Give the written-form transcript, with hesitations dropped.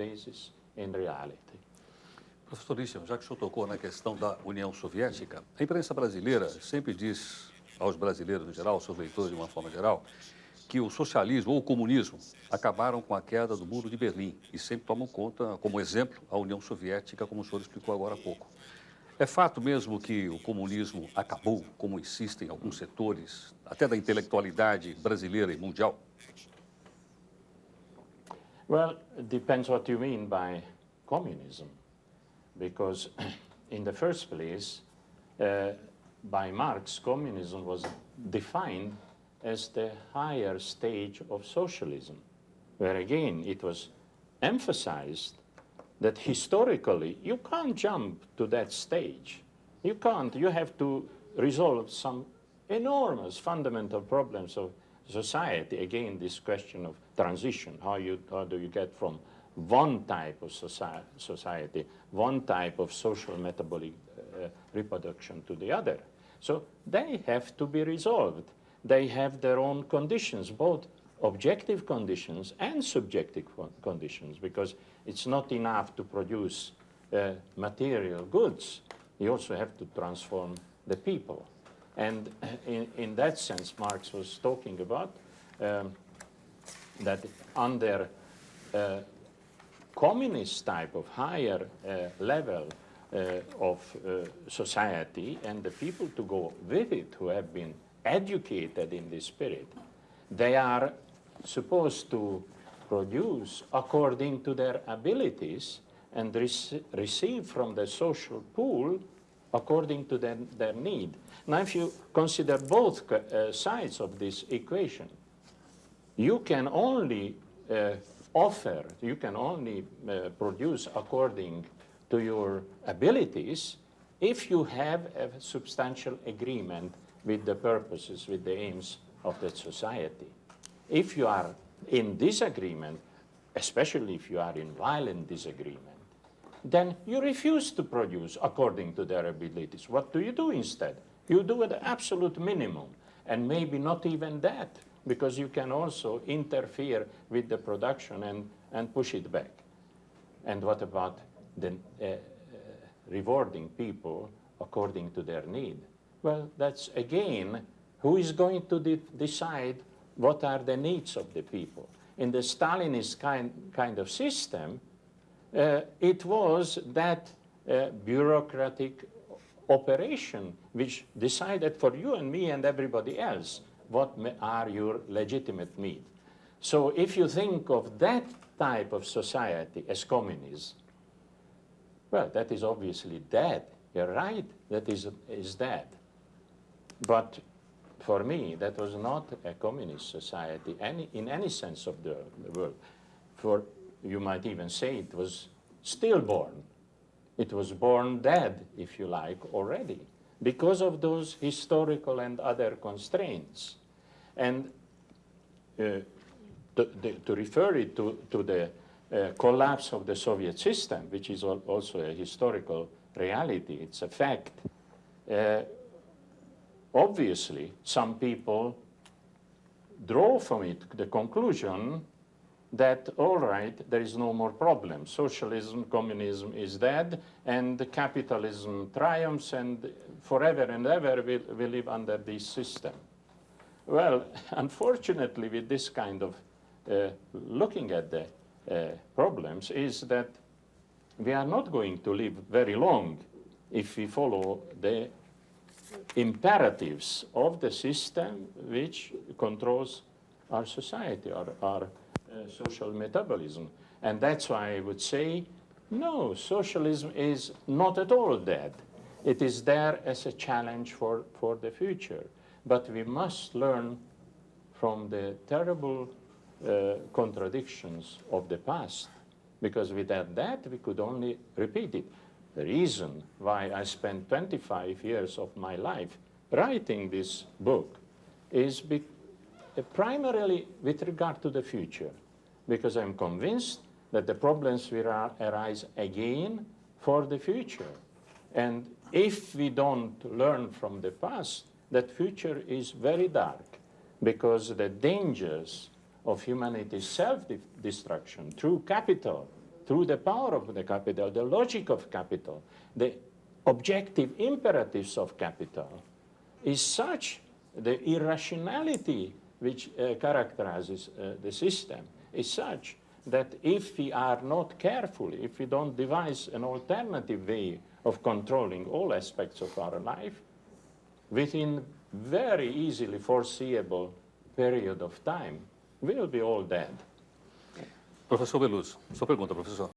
basis in reality. Professor István, já que o senhor tocou na questão da União Soviética, a imprensa brasileira sempre diz aos brasileiros em geral, aos seus leitores de uma forma geral, que o socialismo ou o comunismo acabaram com a queda do Muro de Berlim e sempre tomam conta, como exemplo, a União Soviética, como o senhor explicou agora há pouco. É fato mesmo que o comunismo acabou, como insistem alguns setores, até da intelectualidade brasileira e mundial? Well, it depends what you mean by communism. Because in the first place, by Marx, communism was defined as the higher stage of socialism, where again it was emphasized that historically you can't jump to that stage. You can't. You have to resolve some enormous fundamental problems of society. Again, this question of transition, how do you get from one type of society, one type of social metabolic reproduction to the other. So they have to be resolved. They have their own conditions, both objective conditions and subjective conditions, because it's not enough to produce material goods. You also have to transform the people. And in that sense, Marx was talking about that under communist type of higher level of society, and the people to go with it who have been educated in this spirit, they are supposed to produce according to their abilities and receive from the social pool according to their need. Now, if you consider both sides of this equation, you can only you can only produce according to your abilities if you have a substantial agreement with the purposes, with the aims of that society. If you are in disagreement, especially if you are in violent disagreement, then you refuse to produce according to their abilities. What do you do instead? You do the absolute minimum, and maybe not even that, because you can also interfere with the production and push it back. And what about the rewarding people according to their need? Well, that's again, who is going to decide what are the needs of the people? In the Stalinist kind of system, it was that bureaucratic operation which decided for you and me and everybody else what are your legitimate needs. So if you think of that type of society as communism, well, that is obviously dead. You're right, that is dead. But for me, that was not a communist society in any sense of the word. For you might even say it was stillborn. It was born dead, if you like, already, because of those historical and other constraints. And to refer it to the collapse of the Soviet system, which is also a historical reality, it's a fact. Obviously, some people draw from it the conclusion that, all right, there is no more problem. Socialism, communism is dead, and capitalism triumphs, and forever and ever we live under this system. Well, unfortunately, with this kind of looking at the problems, is that we are not going to live very long if we follow the imperatives of the system which controls our society, our social metabolism. And that's why I would say, no, socialism is not at all dead. It is there as a challenge for the future. But we must learn from the terrible contradictions of the past, because without that we could only repeat it. The reason why I spent 25 years of my life writing this book is primarily with regard to the future, because I'm convinced that the problems will arise again for the future. And if we don't learn from the past, that future is very dark, because the dangers of humanity's self-destruction through capital, through the power of the capital, the logic of capital, the objective imperatives of capital, is such, the irrationality which characterizes the system is such that if we are not careful, if we don't devise an alternative way of controlling all aspects of our life, within very easily foreseeable period of time, we'll be all dead. Professor Veloso, sua pergunta, professor.